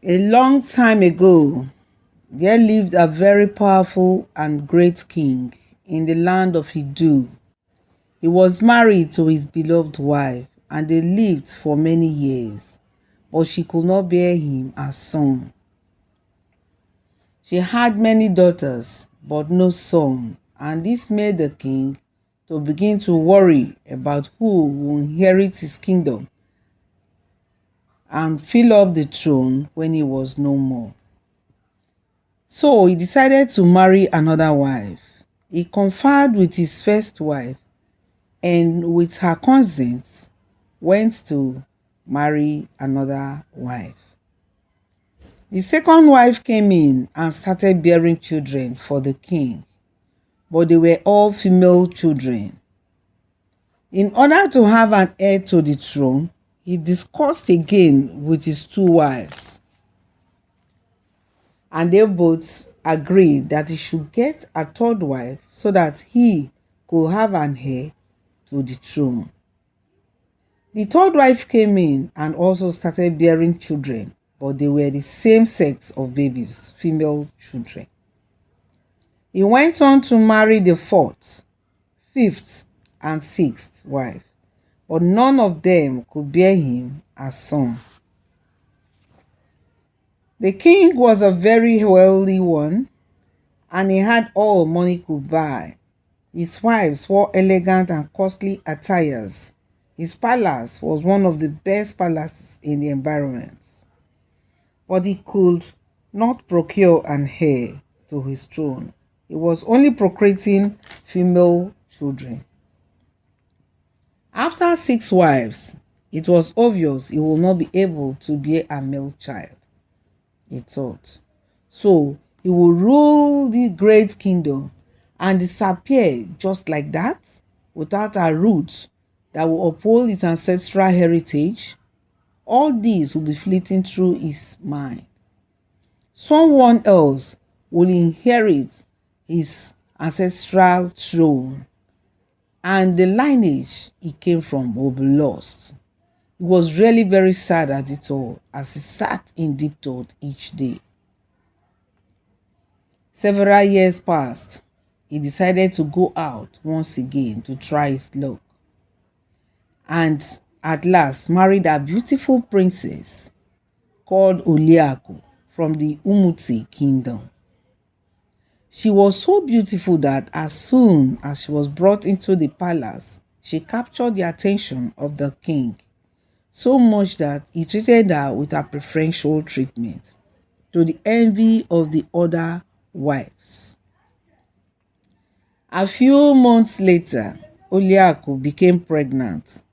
A long time ago, there lived a very powerful and great king in the land of Hidu. He was married to his beloved wife, and they lived for many years, but she could not bear him a son. She had many daughters, but no son, and this made the king to begin to worry about who will inherit his kingdom and fill up the throne when he was no more. So he decided to marry another wife. He conferred with his first wife and, with her consent, went to marry another wife. The second wife came in and started bearing children for the king, but they were all female children. In order to have an heir to the throne, he discussed again with his two wives, and they both agreed that he should get a third wife so that he could have an heir to the throne. The third wife came in and also started bearing children, but they were the same sex of babies, female children. He went on to marry the fourth, fifth, and sixth wife, but none of them could bear him a son. The king was a very wealthy one, and he had all money could buy. His wives wore elegant and costly attires. His palace was one of the best palaces in the environment, but he could not procure an heir to his throne. He was only procreating female children. After 6 wives, it was obvious he would not be able to bear a male child, he thought. So he would rule the great kingdom and disappear just like that, without a root that will uphold his ancestral heritage. All these will be fleeting through his mind. Someone else will inherit his ancestral throne, and the lineage he came from will be lost. He was really very sad at it all as he sat in deep thought each day. Several years passed. He decided to go out once again to try his luck, and at last married a beautiful princess called Oliaku from the Umutse kingdom. She was so beautiful that as soon as she was brought into the palace, she captured the attention of the king, so much that he treated her with a preferential treatment, to the envy of the other wives. A few months later, Oliaku became pregnant.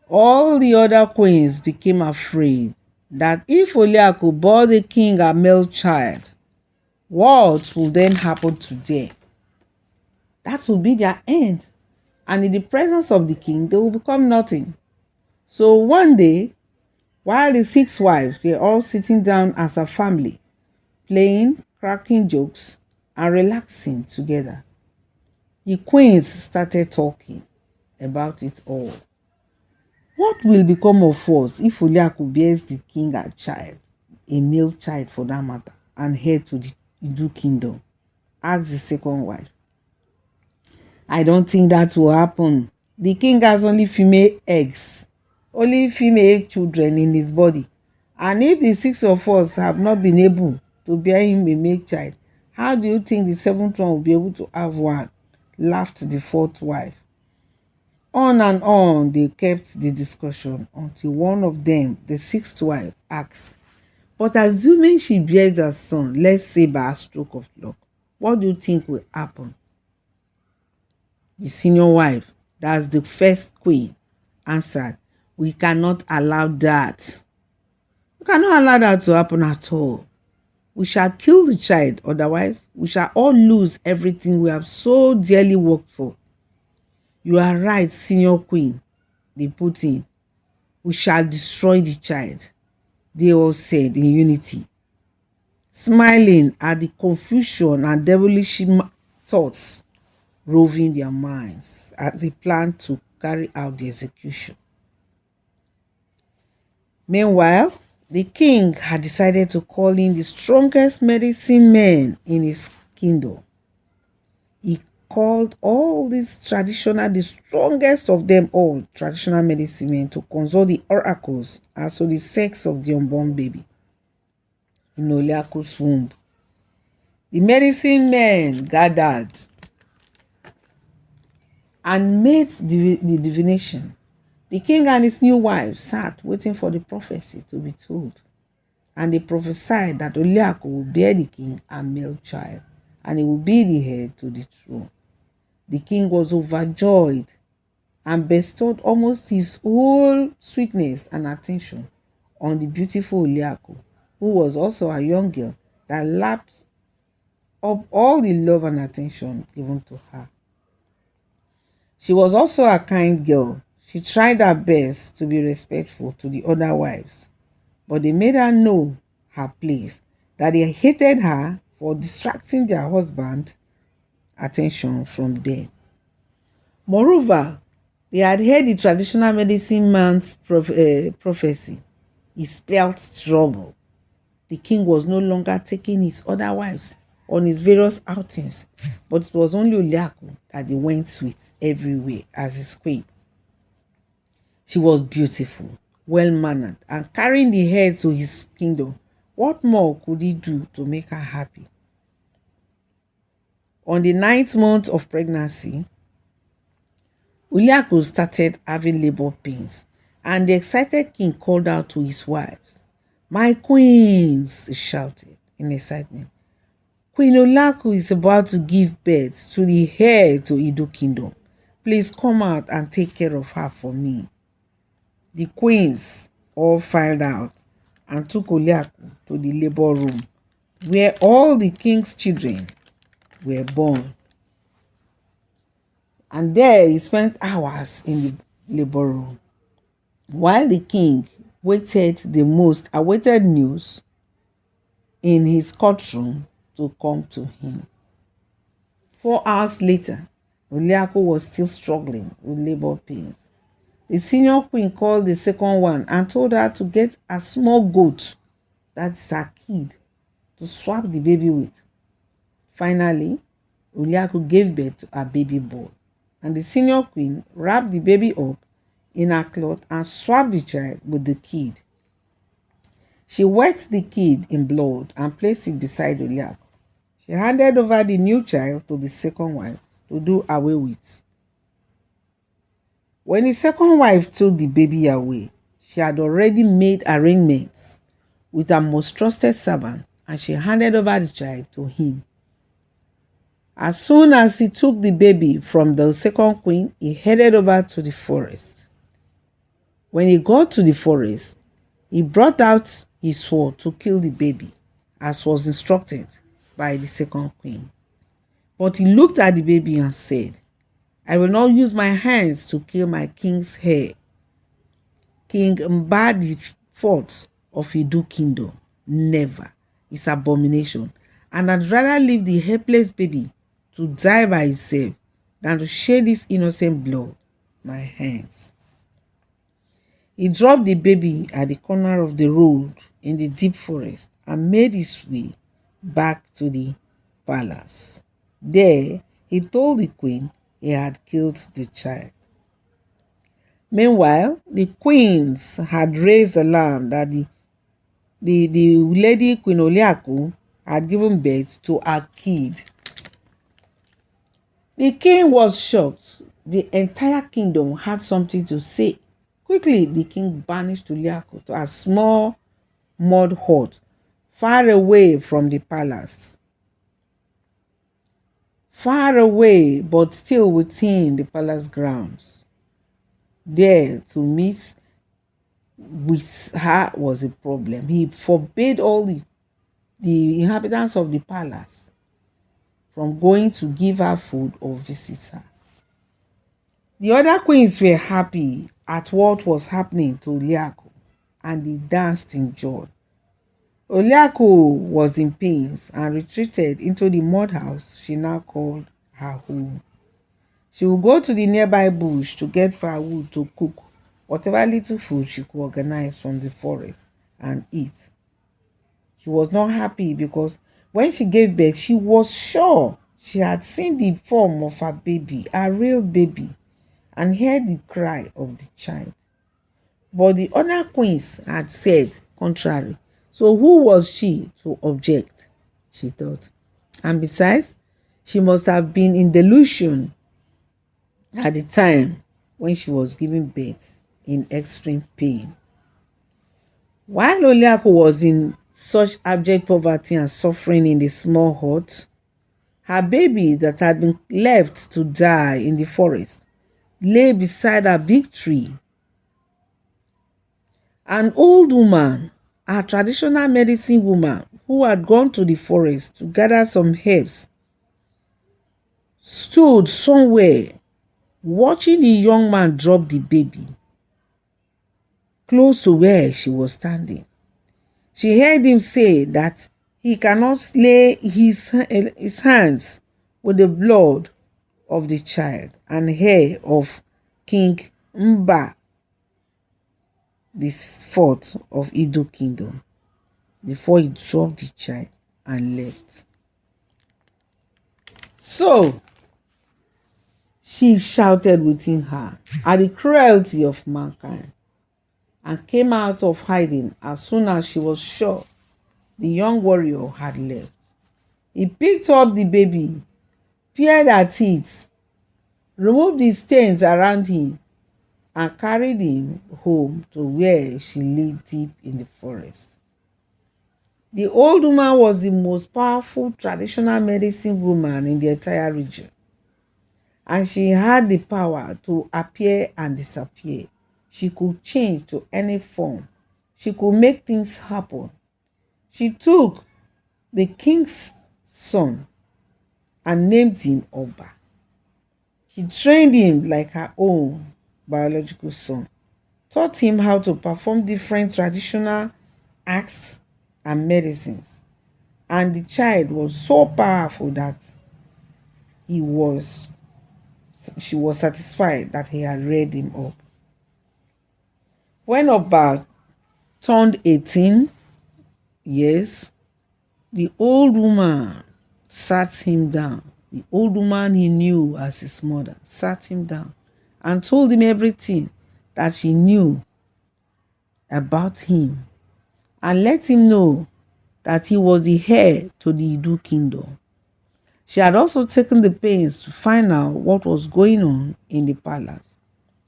All the other queens became afraid that if Oliaku bore the king a male child, what will then happen to them? That will be their end. And in the presence of the king, they will become nothing. So one day, while the 6 wives were all sitting down as a family, playing, cracking jokes, and relaxing together, the queens started talking about it all. What will become of us if Oliaku bears the king a child, a male child for that matter, and heir to the Idu kingdom? Asked the second wife. I don't think that will happen. The king has only female eggs, only female children in his body. And if the 6 of us have not been able to bear him a male child, how do you think the 7th one will be able to have one? Laughed the 4th wife. On and on they kept the discussion until one of them, the 6th wife, asked, but assuming she bears a son, let's say by a stroke of luck, what do you think will happen? The senior wife, that's the first queen, answered, we cannot allow that. We cannot allow that to happen at all. We shall kill the child, otherwise we shall all lose everything we have so dearly worked for. You are right, senior queen, they put in. We shall destroy the child, they all said in unity, smiling at the confusion and devilish thoughts roving their minds as they planned to carry out the execution. Meanwhile, The king had decided to call in the strongest medicine men in his kingdom. He called all these the strongest of them all, traditional medicine men, to consult the oracles as to the sex of the unborn baby in Oliaku's womb. The medicine men gathered and made the divination. The king and his new wife sat waiting for the prophecy to be told. And they prophesied that Oliaku would bear the king a male child, and he would be the heir to the throne. The king was overjoyed and bestowed almost his whole sweetness and attention on the beautiful Oliaku, who was also a young girl that lapped up all the love and attention given to her. She was also a kind girl. She tried her best to be respectful to the other wives, but they made her know her place, that they hated her for distracting their husband attention from them. Moreover, they had heard the traditional medicine man's prophecy. He spelled trouble. The king was no longer taking his other wives on his various outings, but it was only Oliaku that he went with everywhere as his queen. She was beautiful, well-mannered, and carrying the heir to his kingdom. What more could he do to make her happy? On the 9th month of pregnancy, Oliaku started having labor pains, and the excited king called out to his wives. "My queens," he shouted in excitement. "Queen Oliaku is about to give birth to the heir to Edo Kingdom. Please come out and take care of her for me." The queens all filed out and took Oliaku to the labor room, where all the king's children were born. And there he spent hours in the labor room, while the king waited the most awaited news in his courtroom to come to him. 4 hours later, Oliaku was still struggling with labor pains. The senior queen called the second one and told her to get a small goat, that is her kid, to swap the baby with. Finally, Oliaku gave birth to a baby boy, and the senior queen wrapped the baby up in a cloth and swapped the child with the kid. She wet the kid in blood and placed it beside Oliaku. She handed over the new child to the second wife to do away with. When the second wife took the baby away, she had already made arrangements with her most trusted servant, and she handed over the child to him. As soon as he took the baby from the second queen, he headed over to the forest. When he got to the forest, he brought out his sword to kill the baby, as was instructed by the second queen. But he looked at the baby and said, "I will not use my hands to kill my king's heir, King Mba the fourth of Edo Kingdom. Never. It's abomination. And I'd rather leave the helpless baby to die by itself than to shed this innocent blood my hands." He dropped the baby at the corner of the road in the deep forest and made his way back to the palace. There, he told the queen he had killed the child. Meanwhile, the queens had raised alarm that the lady Queen Oliaku had given birth to a kid. The king was shocked. The entire kingdom had something to say. Quickly, the king banished Oliaku to a small mud hut far away from the palace. Far away, but still within the palace grounds. There, to meet with her was a problem. He forbade all the inhabitants of the palace from going to give her food or visit her. The other queens were happy at what was happening to Oliaku, and they danced in joy. Oliaku was in pains and retreated into the mud house she now called her home. She would go to the nearby bush to get firewood to cook whatever little food she could organize from the forest, and eat. She was not happy because when she gave birth, she was sure she had seen the form of her baby, a real baby, and heard the cry of the child. But the other queens had said contrary. So who was she to object? She thought. And besides, she must have been in delusion at the time when she was giving birth in extreme pain. While Oliaku was in such abject poverty and suffering in the small hut, her baby that had been left to die in the forest lay beside a big tree. An old woman, a traditional medicine woman who had gone to the forest to gather some herbs, stood somewhere watching the young man drop the baby close to where she was standing. She heard him say that he cannot slay his hands with the blood of the child and hair of King Mba, the fourth of Edo Kingdom, before he dropped the child and left. So she shouted within her at the cruelty of mankind and came out of hiding as soon as she was sure the young warrior had left. He picked up the baby, peered at it, removed the stains around him, and carried him home to where she lived deep in the forest. The old woman was the most powerful traditional medicine woman in the entire region, and she had the power to appear and disappear. She could change to any form. She could make things happen. She took the king's son and named him Oba. She trained him like her own biological son, taught him how to perform different traditional acts and medicines. And the child was so powerful that he was she was satisfied that he had reared him up. When Oba turned 18 years, the old woman sat him down. The old woman he knew as his mother sat him down and told him everything that she knew about him and let him know that he was the heir to the Idu kingdom. She had also taken the pains to find out what was going on in the palace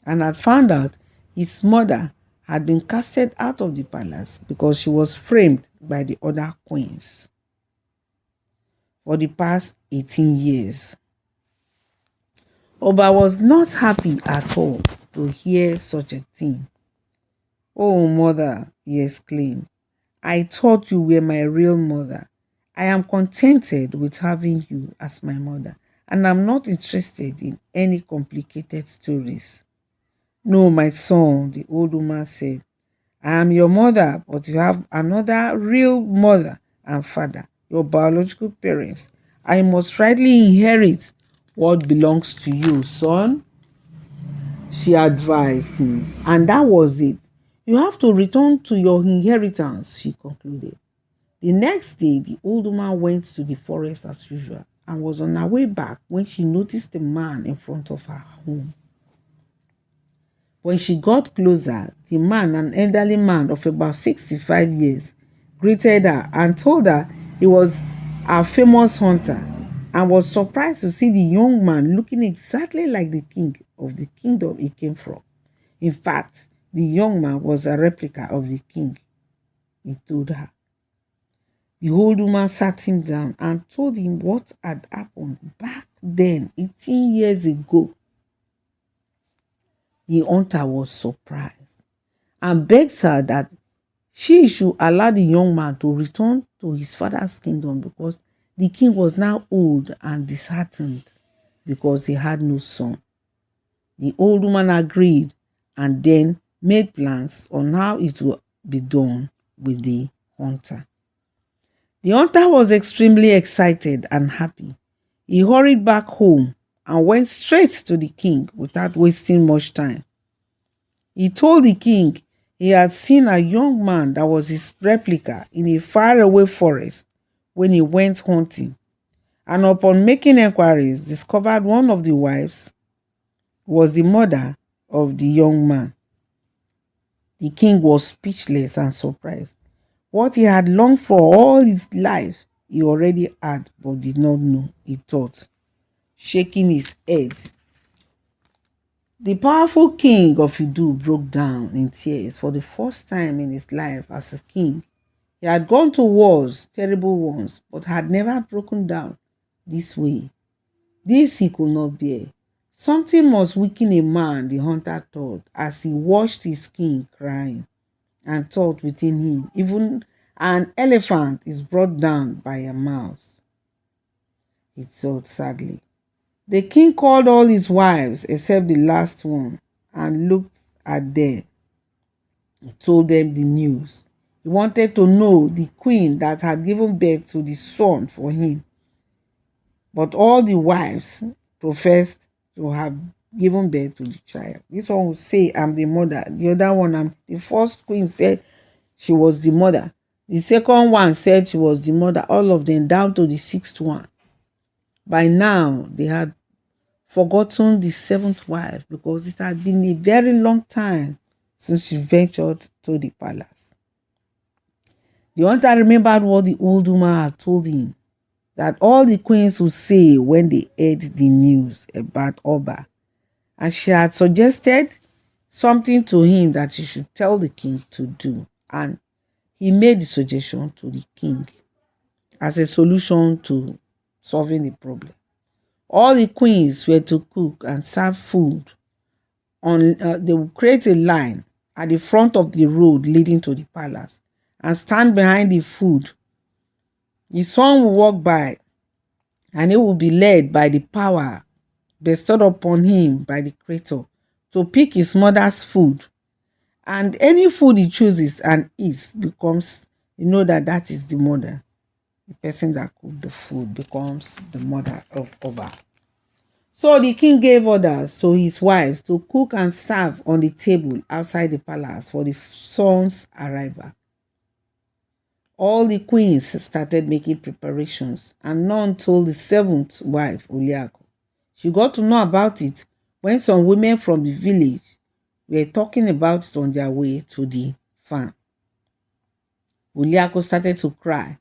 and had found out his mother had been casted out of the palace because she was framed by the other queens for the past 18 years. Oba was not happy at all to hear such a thing. "Oh, mother," he exclaimed, "I thought you were my real mother. I am contented with having you as my mother, and I'm not interested in any complicated stories." "No, my son," the old woman said, "I am your mother, but you have another real mother and father, your biological parents. I must rightly inherit what belongs to you, son," she advised him. And that was it. "You have to return to your inheritance," she concluded. The next day, the old woman went to the forest as usual and was on her way back when she noticed a man in front of her home. When she got closer, the man, an elderly man of about 65 years, greeted her and told her he was a famous hunter and was surprised to see the young man looking exactly like the king of the kingdom he came from. In fact, the young man was a replica of the king, he told her. The old woman sat him down and told him what had happened back then, 18 years ago. The hunter was surprised and begged her that she should allow the young man to return to his father's kingdom because the king was now old and disheartened because he had no son. The old woman agreed and then made plans on how it would be done with the hunter. The hunter was extremely excited and happy. He hurried back home and went straight to the king without wasting much time. He told the king He had seen a young man that was his replica in a faraway forest when he went hunting, and upon making inquiries, discovered one of the wives was the mother of the young man. The king was speechless and surprised. What he had longed for all his life, he already had but did not know, he thought, shaking his head. The powerful king of Idu broke down in tears for the first time in his life as a king. He had gone to wars, terrible ones, but had never broken down this way. This he could not bear. Something must weaken a man, the hunter thought, as he watched his king crying, and thought within him, even an elephant is brought down by a mouse. He thought sadly. The king called all his wives except the last one and looked at them. He told them the news. He wanted to know the queen that had given birth to the son for him. But all the wives professed to have given birth to the child. This one would say, I'm the mother. The other one, the first queen said she was the mother. The second one said she was the mother. All of them down to the sixth one. By now, they had forgotten the seventh wife because it had been a very long time since she ventured to the palace. The hunter remembered what the old woman had told him, that all the queens would say when they heard the news about Oba, and she had suggested something to him that he should tell the king to do, and he made the suggestion to the king as a solution to solving the problem. All the queens were to cook and serve food. They would create a line at the front of the road leading to the palace and stand behind the food. The son will walk by, and it will be led by the power bestowed upon him by the Creator to pick his mother's food. And any food he chooses and eats becomes, that is the mother. The person that cooked the food becomes the mother of Oba. So the king gave orders to his wives to cook and serve on the table outside the palace for the son's arrival. All the queens started making preparations, and none told the seventh wife, Oliaku. She got to know about it when some women from the village were talking about it on their way to the farm. Oliaku started to cry.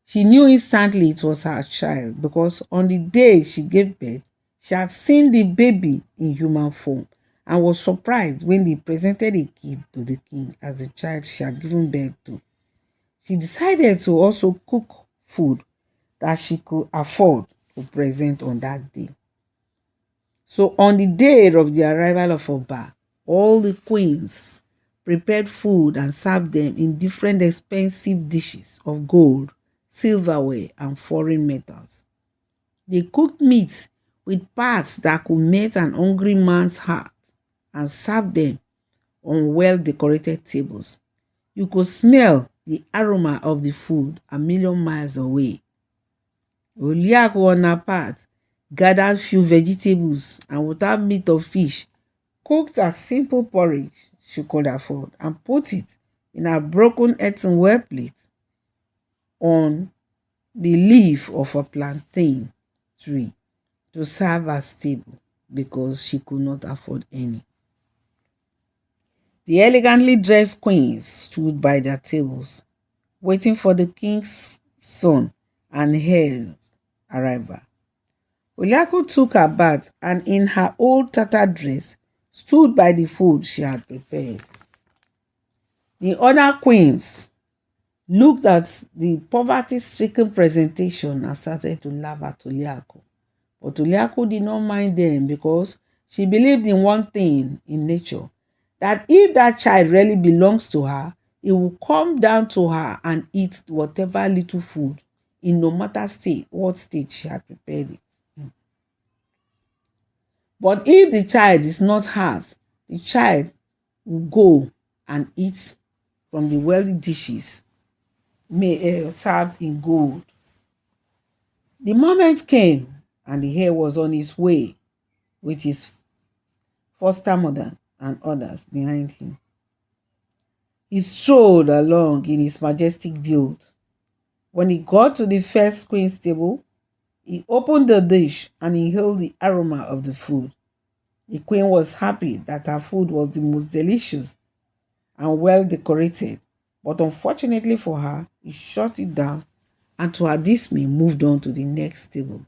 She knew instantly it was her child because on the day she gave birth, she had seen the baby in human form and was surprised when they presented a kid to the king as the child she had given birth to. She decided to also cook food that she could afford to present on that day. So on the day of the arrival of Oba, all the queens prepared food and served them in different expensive dishes of gold, silverware, and foreign metals. They cooked meat with parts that could melt an hungry man's heart and served them on well-decorated tables. You could smell the aroma of the food a million miles away. Oliaku, on her part, gathered few vegetables and without meat or fish, cooked a simple porridge she could afford and put it in a broken earthenware plate on the leaf of a plantain tree to serve as table because she could not afford any. The elegantly dressed queens stood by their tables, waiting for the king's son and heir's arrival. Oliaku took her bath and in her old tattered dress stood by the food she had prepared. The other queens looked at the poverty-stricken presentation and started to laugh at Oliaku. But Oliaku did not mind them because she believed in one thing in nature, that if that child really belongs to her, it will come down to her and eat whatever little food in no matter what state she had prepared it. But if the child is not hers, the child will go and eat from the wealthy dishes served in gold. The moment came and the heir was on his way with his foster mother and others behind him. He strolled along in his majestic build. When he got to the first queen's table, he opened the dish and inhaled the aroma of the food. The queen was happy that her food was the most delicious and well decorated, but unfortunately for her, he shut it down and to her dismay moved on to the next table.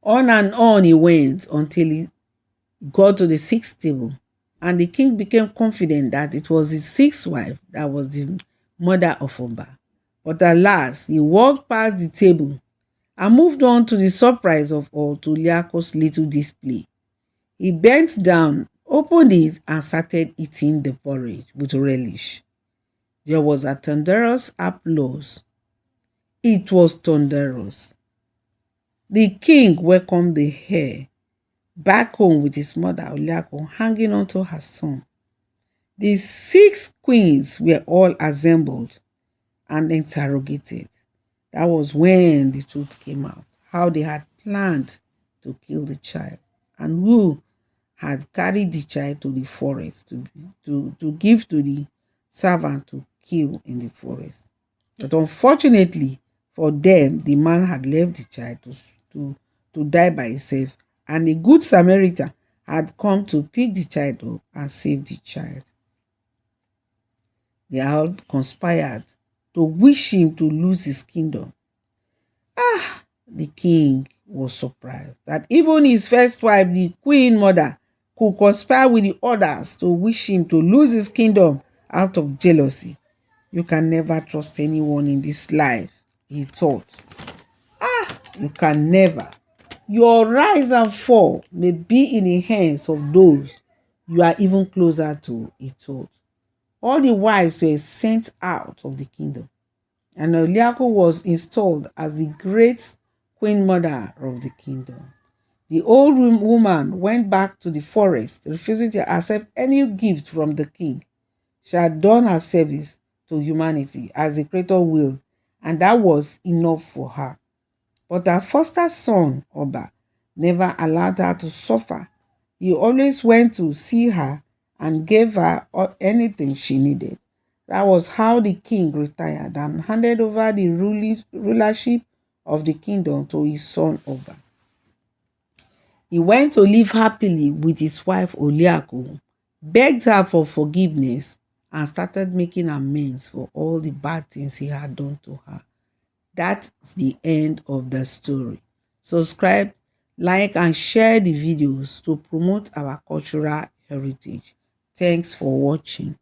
On and on he went until he got to the sixth table, and the king became confident that it was his sixth wife that was the mother of Oba. But alas, he walked past the table and moved on to the surprise of all to Oliaku's little display. He bent down, opened it, and started eating the porridge with relish. There was a thunderous applause. It was thunderous. The king welcomed the heir back home with his mother Oliaku hanging onto her son. The 6 queens were all assembled and interrogated. That was when the truth came out, how they had planned to kill the child and who had carried the child to the forest to give to the servant to kill in the forest. But unfortunately for them, the man had left the child to, to die by himself, and a good Samaritan had come to pick the child up and save the child. They all conspired to wish him to lose his kingdom. The king was surprised that even his first wife, the queen mother, could conspire with the others to wish him to lose his kingdom out of jealousy. You can never trust anyone in this life, he thought. You can never. Your rise and fall may be in the hands of those you are even closer to, he thought. All the wives were sent out of the kingdom, and Oliaku was installed as the great queen mother of the kingdom. The old woman went back to the forest, refusing to accept any gift from the king. She had done her service to humanity as the creator willed, and that was enough for her. But her foster son, Oba, never allowed her to suffer. He always went to see her and gave her anything she needed. That was how the king retired and handed over the rulership of the kingdom to his son Oba. He went to live happily with his wife Oliaku, begged her for forgiveness, and started making amends for all the bad things he had done to her. That's the end of the story. Subscribe, like, and share the videos to promote our cultural heritage. Thanks for watching.